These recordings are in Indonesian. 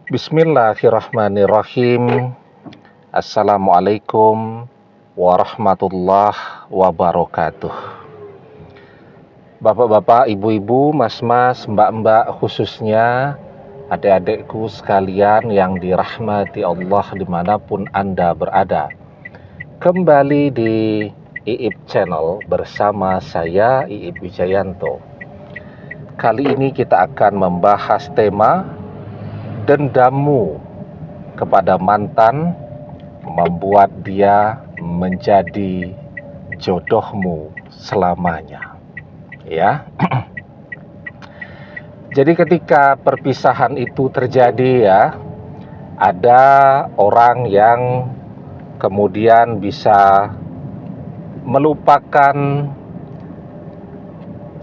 Bismillahirrahmanirrahim. Assalamualaikum warahmatullahi wabarakatuh. Bapak-bapak, ibu-ibu, mas-mas, mbak-mbak, khususnya adik-adikku sekalian yang dirahmati Allah dimanapun Anda berada. Kembali di IIP Channel bersama saya, IIP Wijayanto. Kali ini kita akan membahas tema dendammu kepada mantan membuat dia menjadi jodohmu selamanya. Ya. Jadi ketika perpisahan itu terjadi ya, ada orang yang kemudian bisa melupakan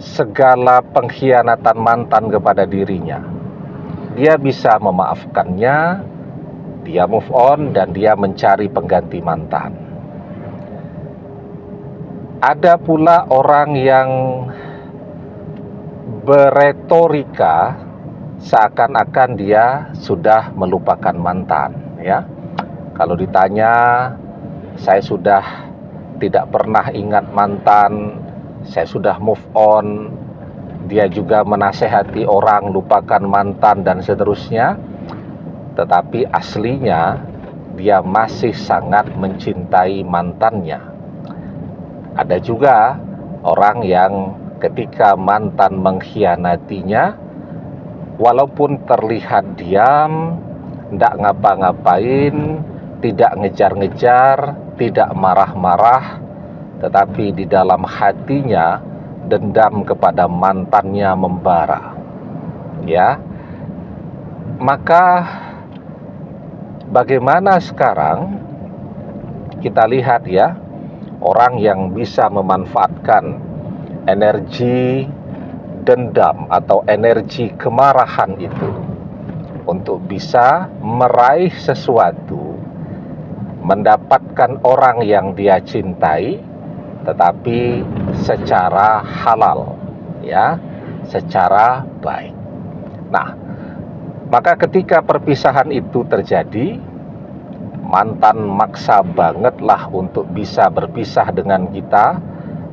segala pengkhianatan mantan kepada dirinya. Dia bisa memaafkannya, dia move on, dan dia mencari pengganti mantan. Ada pula orang yang beretorika seakan-akan dia sudah melupakan mantan, ya. Kalau ditanya, saya sudah tidak pernah ingat mantan, saya sudah move on. Dia juga menasehati orang lupakan mantan dan seterusnya. Tetapi aslinya dia masih sangat mencintai mantannya. Ada juga orang yang ketika mantan mengkhianatinya, walaupun terlihat diam, tidak ngapa-ngapain, tidak ngejar-ngejar, tidak marah-marah, tetapi di dalam hatinya dendam kepada mantannya membara. Ya. Maka bagaimana sekarang kita lihat ya, orang yang bisa memanfaatkan energi dendam atau energi kemarahan itu untuk bisa meraih sesuatu, mendapatkan orang yang dia cintai, tetapi secara halal, ya, secara baik. Nah, maka ketika perpisahan itu terjadi, mantan maksa bangetlah untuk bisa berpisah dengan kita,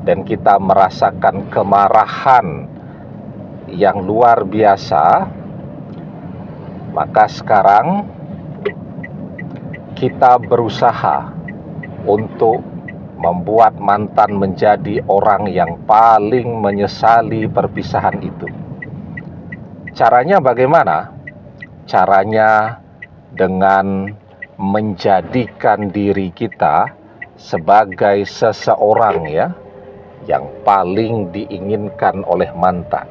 dan kita merasakan kemarahan yang luar biasa. Maka sekarang kita berusaha untuk membuat mantan menjadi orang yang paling menyesali perpisahan itu. Caranya bagaimana? Caranya dengan menjadikan diri kita sebagai seseorang ya, yang paling diinginkan oleh mantan.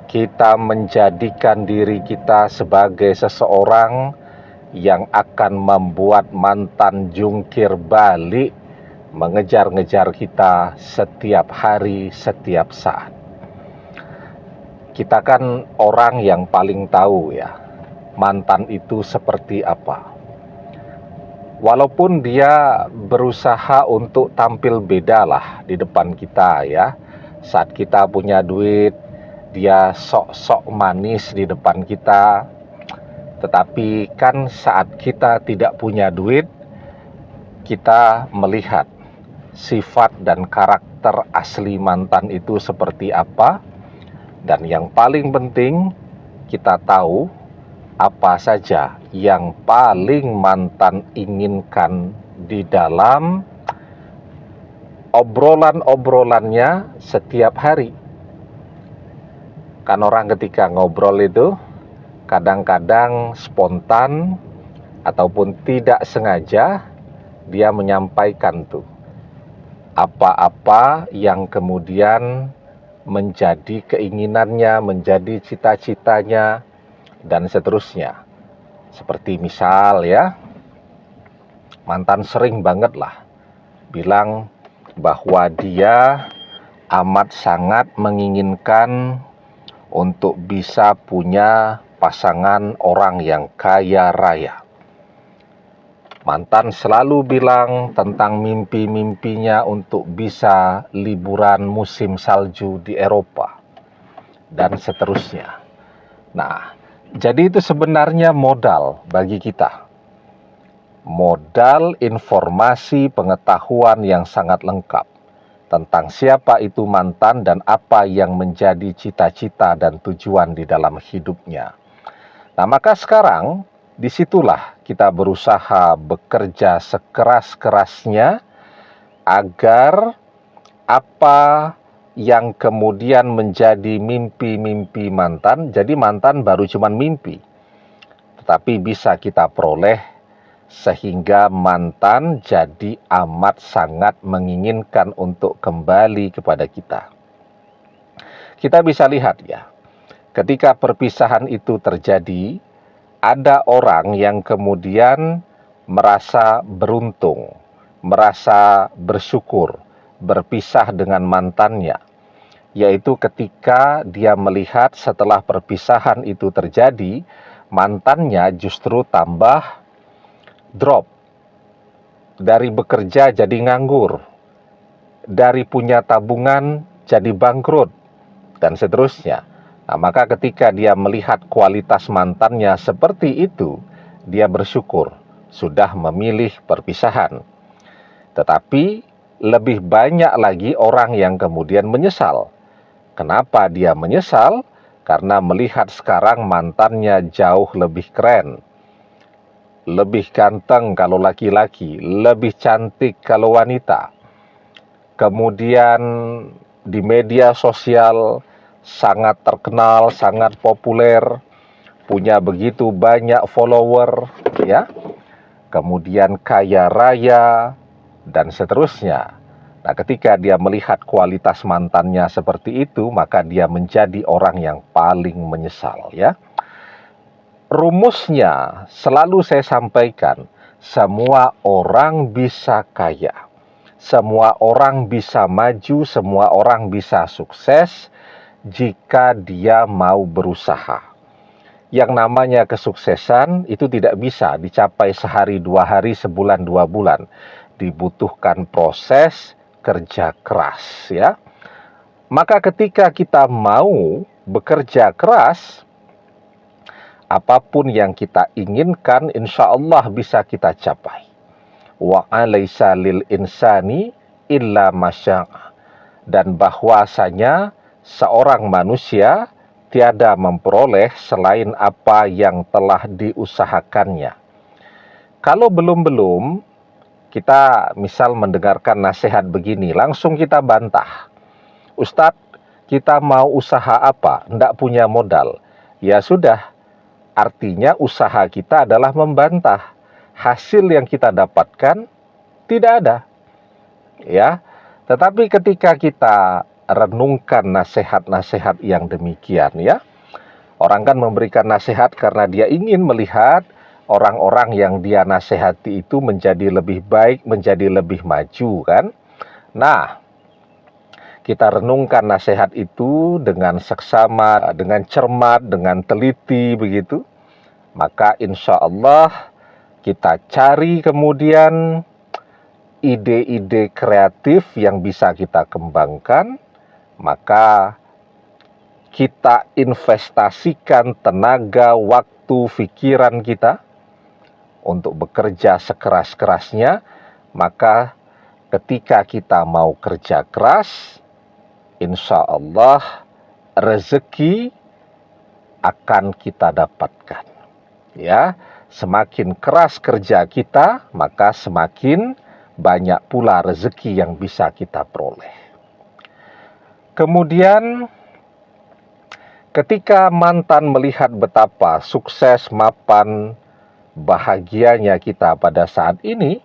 Kita menjadikan diri kita sebagai seseorang yang akan membuat mantan jungkir balik, mengejar-ngejar kita setiap hari, setiap saat. Kita kan orang yang paling tahu ya, mantan itu seperti apa. Walaupun dia berusaha untuk tampil beda lah di depan kita ya. Saat kita punya duit, dia sok-sok manis di depan kita. Tetapi kan saat kita tidak punya duit, kita melihat sifat dan karakter asli mantan itu seperti apa. Dan yang paling penting, kita tahu apa saja yang paling mantan inginkan di dalam obrolan-obrolannya setiap hari. Kan orang ketika ngobrol itu kadang-kadang spontan ataupun tidak sengaja dia menyampaikan tuh apa-apa yang kemudian menjadi keinginannya, menjadi cita-citanya, dan seterusnya. Seperti misal ya, mantan sering banget lah bilang bahwa dia amat sangat menginginkan untuk bisa punya pasangan orang yang kaya raya. Mantan selalu bilang tentang mimpi-mimpinya untuk bisa liburan musim salju di Eropa, dan seterusnya. Nah, Jadi itu sebenarnya modal bagi kita. Modal informasi pengetahuan yang sangat lengkap tentang siapa itu mantan dan apa yang menjadi cita-cita dan tujuan di dalam hidupnya. Nah, maka sekarang disitulah kita berusaha bekerja sekeras-kerasnya agar apa yang kemudian menjadi mimpi-mimpi mantan, jadi mantan baru cuman mimpi, tetapi bisa kita peroleh sehingga mantan jadi amat sangat menginginkan untuk kembali kepada kita. Kita bisa lihat ya, ketika perpisahan itu terjadi, ada orang yang kemudian merasa beruntung, merasa bersyukur, berpisah dengan mantannya, yaitu ketika dia melihat setelah perpisahan itu terjadi, mantannya justru tambah drop, dari bekerja jadi nganggur, dari punya tabungan jadi bangkrut, dan seterusnya. Nah, maka ketika dia melihat kualitas mantannya seperti itu, dia bersyukur sudah memilih perpisahan. Tetapi lebih banyak lagi orang yang kemudian menyesal. Kenapa dia menyesal? Karena melihat sekarang mantannya jauh lebih keren, lebih ganteng kalau laki-laki, lebih cantik kalau wanita. Kemudian di media sosial sangat terkenal, sangat populer, punya begitu banyak follower, ya. Kemudian kaya raya dan seterusnya. Nah, ketika dia melihat kualitas mantannya seperti itu, maka dia menjadi orang yang paling menyesal, ya. Rumusnya selalu saya sampaikan, semua orang bisa kaya, semua orang bisa maju, semua orang bisa sukses jika dia mau berusaha. Yang namanya kesuksesan itu tidak bisa dicapai sehari, 2 hari, sebulan, 2 bulan. Dibutuhkan proses kerja keras, ya. Maka ketika kita mau bekerja keras, apapun yang kita inginkan insya Allah bisa kita capai. Wa alaysa lil insani illa masya'a. Dan bahwasanya seorang manusia tiada memperoleh selain apa yang telah diusahakannya. Kalau belum, kita misal mendengarkan nasihat begini, langsung kita bantah. Ustadz, kita mau usaha apa? Nggak punya modal. Ya sudah, artinya usaha kita adalah membantah. Hasil yang kita dapatkan tidak ada. Ya, tetapi ketika kita renungkan nasihat-nasihat yang demikian, ya, orang kan memberikan nasihat karena dia ingin melihat orang-orang yang dia nasihati itu menjadi lebih baik, menjadi lebih maju, kan. Nah, kita renungkan nasihat itu dengan seksama, dengan cermat, dengan teliti begitu, maka insya Allah kita cari kemudian ide-ide kreatif yang bisa kita kembangkan, maka kita investasikan tenaga, waktu, pikiran kita untuk bekerja sekeras-kerasnya, maka ketika kita mau kerja keras, insya Allah rezeki akan kita dapatkan. Ya, semakin keras kerja kita, maka semakin banyak pula rezeki yang bisa kita peroleh. Kemudian ketika mantan melihat betapa sukses, mapan, bahagianya kita pada saat ini,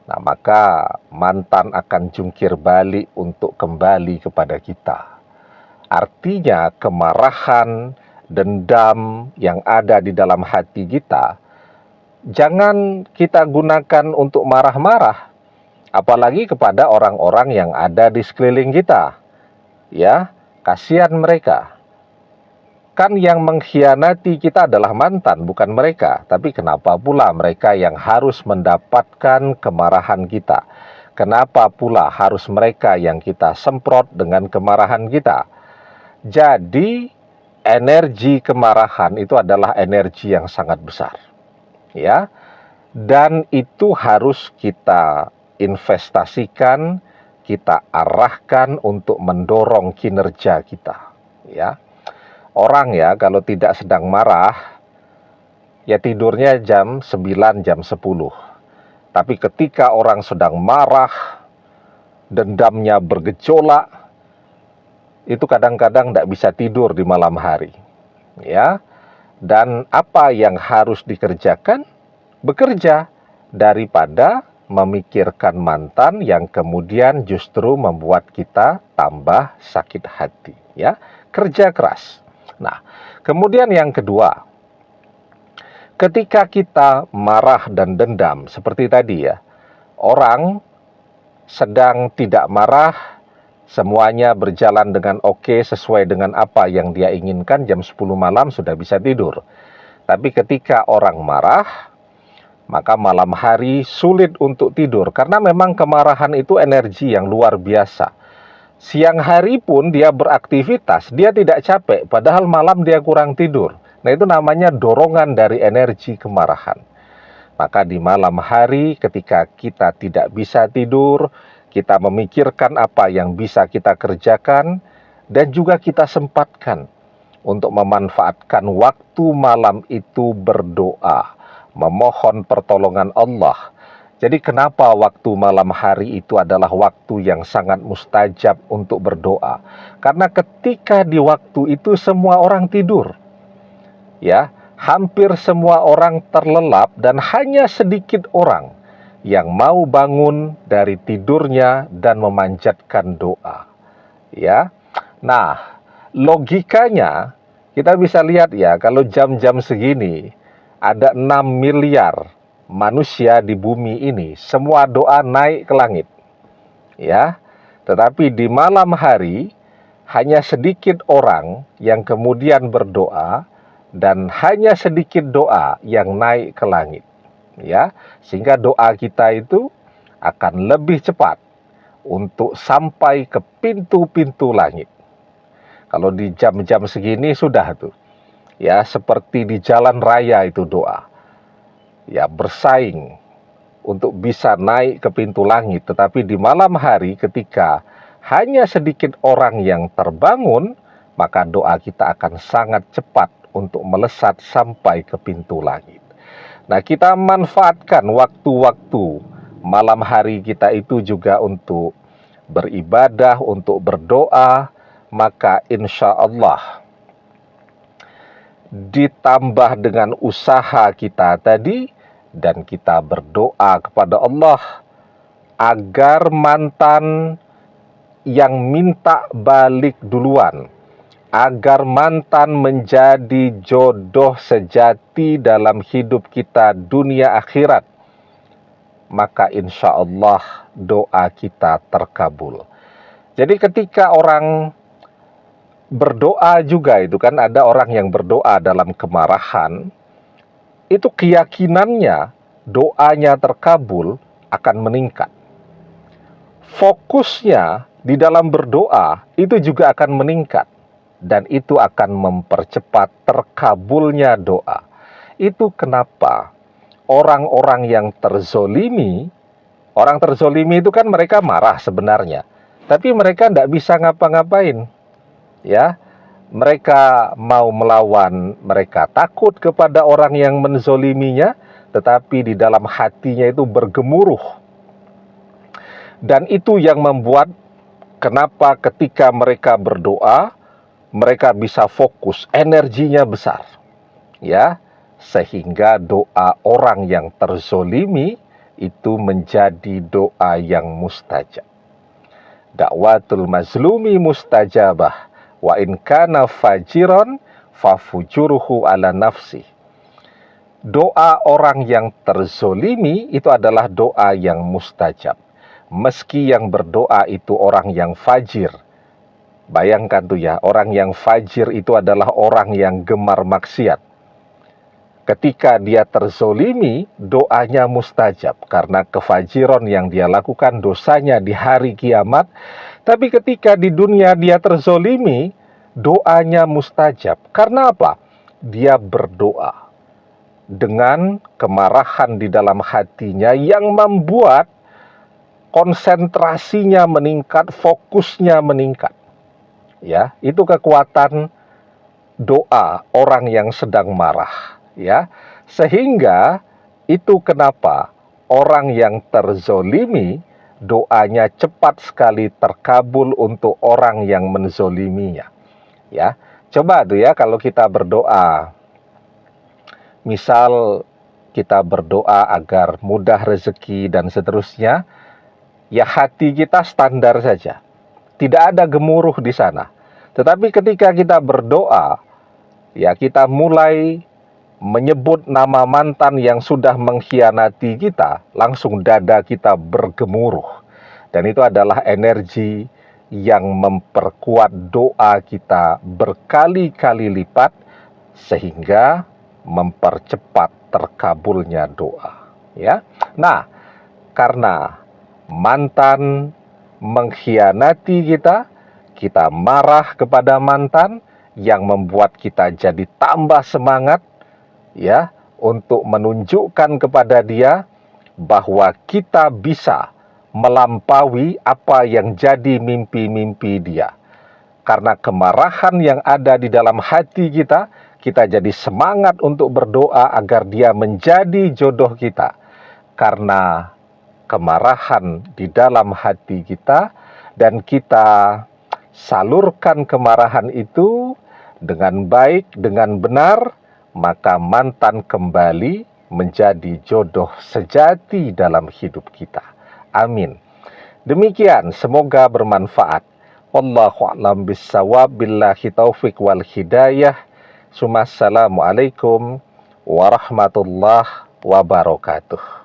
nah maka mantan akan jungkir balik untuk kembali kepada kita. Artinya kemarahan, dendam yang ada di dalam hati kita, jangan kita gunakan untuk marah-marah, apalagi kepada orang-orang yang ada di sekeliling kita. Ya, kasihan mereka. Kan yang mengkhianati kita adalah mantan, bukan mereka. Tapi kenapa pula mereka yang harus mendapatkan kemarahan kita? Kenapa pula harus mereka yang kita semprot dengan kemarahan kita? Jadi, energi kemarahan itu adalah energi yang sangat besar, ya. Dan itu harus kita investasikan, kita arahkan untuk mendorong kinerja kita, ya. Orang ya kalau tidak sedang marah, ya tidurnya jam 9, jam 10. Tapi ketika orang sedang marah, dendamnya bergejolak, itu kadang-kadang tidak bisa tidur di malam hari, ya. Dan apa yang harus dikerjakan? Bekerja, daripada memikirkan mantan yang kemudian justru membuat kita tambah sakit hati, ya. Kerja keras. Nah, kemudian yang kedua, ketika kita marah dan dendam, seperti tadi ya, orang sedang tidak marah, semuanya berjalan dengan oke, sesuai dengan apa yang dia inginkan, jam 10 malam sudah bisa tidur. Tapi ketika orang marah, maka malam hari sulit untuk tidur, karena memang kemarahan itu energi yang luar biasa. Siang hari pun dia beraktivitas, dia tidak capek, padahal malam dia kurang tidur. Nah, itu namanya dorongan dari energi kemarahan. Maka di malam hari ketika kita tidak bisa tidur, kita memikirkan apa yang bisa kita kerjakan, dan juga kita sempatkan untuk memanfaatkan waktu malam itu berdoa, memohon pertolongan Allah. Jadi kenapa waktu malam hari itu adalah waktu yang sangat mustajab untuk berdoa? Karena ketika di waktu itu semua orang tidur, ya, hampir semua orang terlelap dan hanya sedikit orang yang mau bangun dari tidurnya dan memanjatkan doa, ya. Nah, logikanya kita bisa lihat ya, kalau jam-jam segini ada 6 miliar manusia di bumi ini, semua doa naik ke langit, ya. Tetapi di malam hari hanya sedikit orang yang kemudian berdoa, dan hanya sedikit doa yang naik ke langit, ya. Sehingga doa kita itu akan lebih cepat untuk sampai ke pintu-pintu langit. Kalau di jam-jam segini sudah tuh, ya, seperti di jalan raya itu doa, ya, bersaing untuk bisa naik ke pintu langit. Tetapi di malam hari ketika hanya sedikit orang yang terbangun, maka doa kita akan sangat cepat untuk melesat sampai ke pintu langit. Nah, kita manfaatkan waktu-waktu malam hari kita itu juga untuk beribadah, untuk berdoa, maka insya Allah ditambah dengan usaha kita tadi, dan kita berdoa kepada Allah agar mantan yang minta balik duluan, agar mantan menjadi jodoh sejati dalam hidup kita dunia akhirat, maka insya Allah doa kita terkabul. Jadi ketika orang berdoa juga itu kan, ada orang yang berdoa dalam kemarahan, itu keyakinannya doanya terkabul akan meningkat. Fokusnya di dalam berdoa itu juga akan meningkat, dan itu akan mempercepat terkabulnya doa. Itu kenapa orang-orang yang terzolimi, orang terzolimi itu kan mereka marah sebenarnya, tapi mereka tidak bisa ngapa-ngapain, ya. Mereka mau melawan, mereka takut kepada orang yang menzoliminya, tetapi di dalam hatinya itu bergemuruh. Dan itu yang membuat kenapa ketika mereka berdoa, mereka bisa fokus, energinya besar, ya, sehingga doa orang yang terzolimi itu menjadi doa yang mustajab. Dakwatul mazlumi mustajabah, wa in kana fajiron fafujuruhu ala nafsi. Doa orang yang terzolimi itu adalah doa yang mustajab, meski yang berdoa itu orang yang fajir. Bayangkan tuh ya, orang yang fajir itu adalah orang yang gemar maksiat. Ketika dia terzolimi, doanya mustajab karena kefajiran yang dia lakukan, dosanya di hari kiamat. Tapi ketika di dunia dia terzolimi, doanya mustajab. Karena apa? Dia berdoa dengan kemarahan di dalam hatinya yang membuat konsentrasinya meningkat, fokusnya meningkat. Ya, itu kekuatan doa orang yang sedang marah, ya. Sehingga itu kenapa orang yang terzolimi doanya cepat sekali terkabul untuk orang yang menzoliminya, ya. Coba tuh ya, kalau kita berdoa, misal kita berdoa agar mudah rezeki dan seterusnya, ya hati kita standar saja, tidak ada gemuruh di sana. Tetapi ketika kita berdoa, ya kita mulai menyebut nama mantan yang sudah mengkhianati kita, langsung dada kita bergemuruh. Dan itu adalah energi yang memperkuat doa kita berkali-kali lipat, sehingga mempercepat terkabulnya doa. Ya, nah, karena mantan mengkhianati kita, kita marah kepada mantan, yang membuat kita jadi tambah semangat, ya, untuk menunjukkan kepada dia bahwa kita bisa melampaui apa yang jadi mimpi-mimpi dia. Karena kemarahan yang ada di dalam hati kita, kita jadi semangat untuk berdoa agar dia menjadi jodoh kita. Karena kemarahan di dalam hati kita, dan kita salurkan kemarahan itu dengan baik, dengan benar, maka mantan kembali menjadi jodoh sejati dalam hidup kita. Amin. Demikian, semoga bermanfaat. Wallahu a'lam bissawab, billahi taufik wal hidayah. Assalamualaikum warahmatullahi wabarakatuh.